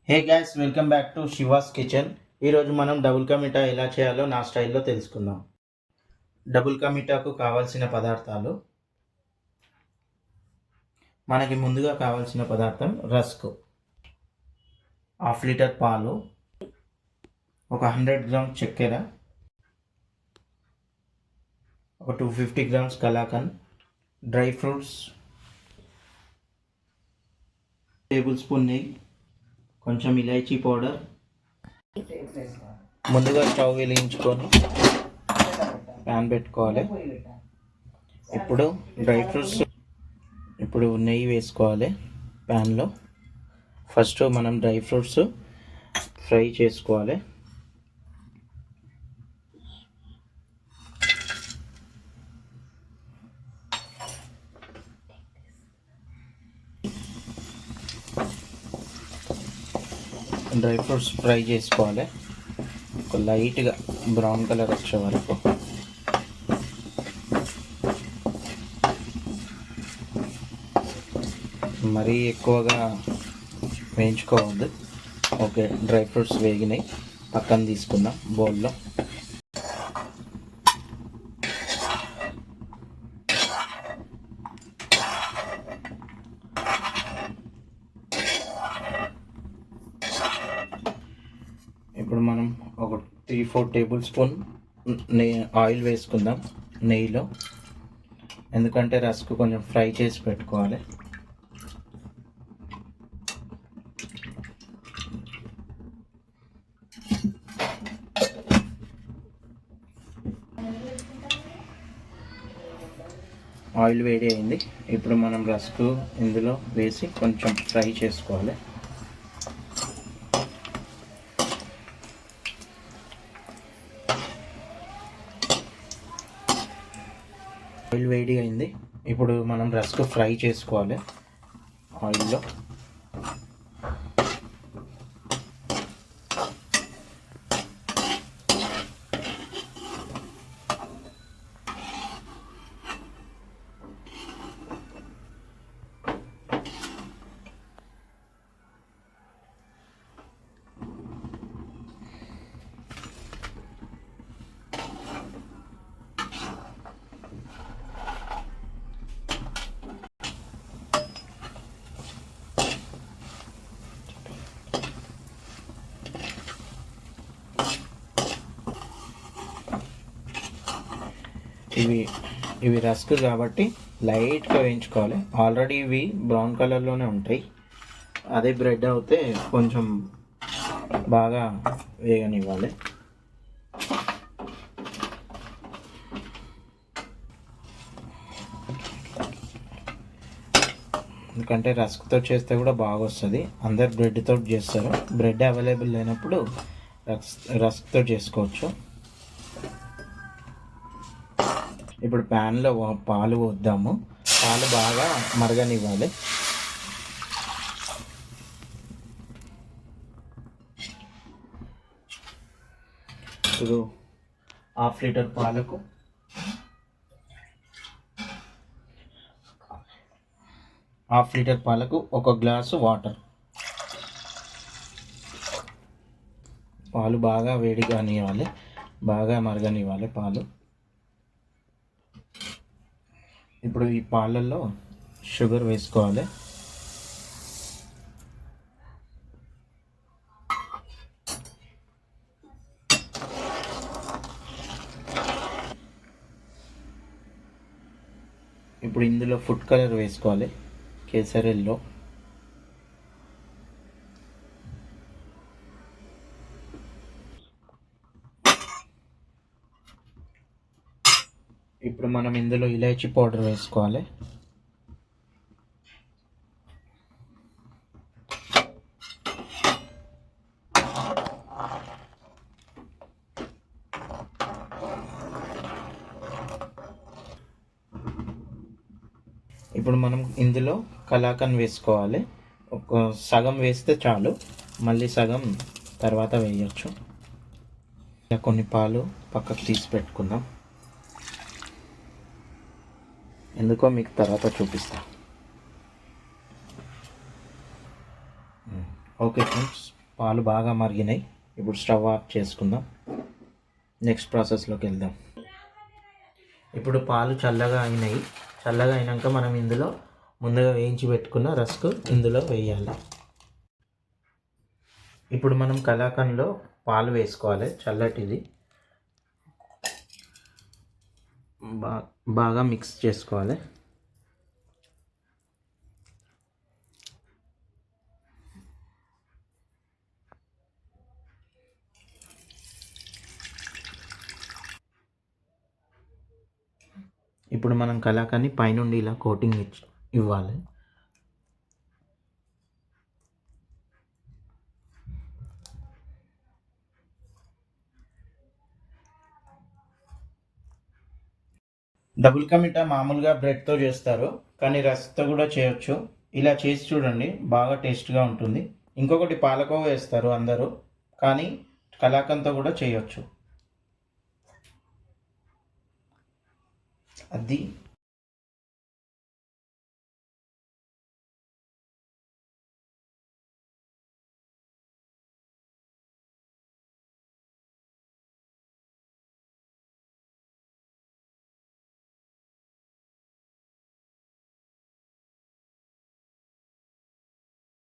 Hey guys, welcome back to she was kitchen. ఈరోజు మనం double ka meetha ఎలా చేయాలో నా స్టైల్లో తెలుసుకుందాం. డబుల్ కా మీఠాకు కావాల్సిన పదార్థాలు, మనకి ముందుగా కావాల్సిన పదార్థం రస్క్, 1/2 లీటర్ పాలు, ఒక 100 గ్రామ్స్ చక్కెర, ఒక 250 grams kalakand, dry fruits, table spoon నెయ్యి, కొంచెం ఇలాచీ పౌడర్. ముందుగా స్టవ్ వెలిగించుకొని ప్యాన్ పెట్టుకోవాలి. ఇప్పుడు నెయ్యి వేసుకోవాలి ప్యాన్లో. ఫస్ట్ మనం డ్రై ఫ్రూట్స్ ఫ్రై చేసుకోవాలి. డ్రై ఫ్రూట్స్ ఫ్రై చేసుకోవాలి ఒక లైట్గా బ్రౌన్ కలర్ వచ్చే వరకు. మరీ ఎక్కువగా వేయించుకోవద్దు. ఓకే, డ్రై ఫ్రూట్స్ వేగినాయి, పక్కన తీసుకుందాం బౌల్లో. ఇప్పుడు మనం ఒక 3-4 టేబుల్ స్పూన్ ఆయిల్ వేసుకుందాం నెయ్యిలో, ఎందుకంటే రస్క్ కొంచెం ఫ్రై చేసి పెట్టుకోవాలి. ఆయిల్ వేడి అయింది. ఇప్పుడు మనం రస్క్ ఇందులో వేసి కొంచెం ఫ్రై చేసుకోవాలి. ఆయిల్ వేడి అయింది. ఇప్పుడు మనం రస్క్ ఫ్రై చేసుకోవాలి ఆయిల్లో. ఇవి రస్క్ కాబట్టి లైట్గా వేయించుకోవాలి. ఆల్రెడీ ఇవి బ్రౌన్ కలర్లోనే ఉంటాయి. అదే బ్రెడ్ అయితే కొంచెం బాగా వేగనివ్వాలి. ఎందుకంటే రస్క్తో చేస్తే కూడా బాగా వస్తుంది. అందరు బ్రెడ్తో చేస్తారు. బ్రెడ్ అవైలబుల్ లేనప్పుడు రస్క్తో చేసుకోవచ్చు. ఇప్పుడు ప్యాన్లో పాలు పోద్దాము. పాలు బాగా మరగనివ్వాలి. ఇప్పుడు 1/2 లీటర్ పాలకు 1/2 లీటర్ పాలకు 1 గ్లాసు వాటర్. పాలు బాగా వేడిగానివ్వాలి, బాగా మరగనివ్వాలి పాలు. ఇప్పుడు ఈ పాలల్లో షుగర్ వేసుకోవాలి. ఇప్పుడు ఇందులో ఫుడ్ కలర్ వేసుకోవాలి, కేసర్ ఎల్లో. ఇప్పుడు మనం ఇందులో ఇలాచీ పౌడర్ వేసుకోవాలి. ఇప్పుడు మనం ఇందులో కలాకండ్ వేసుకోవాలి. ఒక సగం వేస్తే చాలు, మళ్ళీ సగం తర్వాత వేయచ్చు. కొన్ని పాలు పక్కకు తీసి పెట్టుకుందాం, ఎందుకో మీకు తర్వాత చూపిస్తా. ఓకే ఫ్రెండ్స్, పాలు బాగా మరిగినాయి. ఇప్పుడు స్టవ్ ఆఫ్ చేసుకుందాం. నెక్స్ట్ ప్రాసెస్లోకి వెళ్దాం. ఇప్పుడు పాలు చల్లగా అయినాయి. చల్లగా అయినాక మనం ఇందులో ముందుగా వేయించి పెట్టుకున్న రస్క్ ఇందులో వేయాలి. ఇప్పుడు మనం కలాకండ్లో పాలు వేసుకోవాలి. చల్లటిది బాగా మిక్స్ చేసుకోవాలి. ఇప్పుడు మనం కలాకాన్ని పైనుండి ఇలా కోటింగ్ ఇవ్వాలి. డబుల్ కా మీఠా మామూలుగా బ్రెడ్తో చేస్తారు, కానీ రస్క్తో కూడా చేయొచ్చు. ఇలా చేసి చూడండి, బాగా టేస్ట్గా ఉంటుంది. ఇంకొకటి పాలకోవా వేస్తారు అందరూ, కానీ కలాకండ్తో కూడా చేయొచ్చు. అది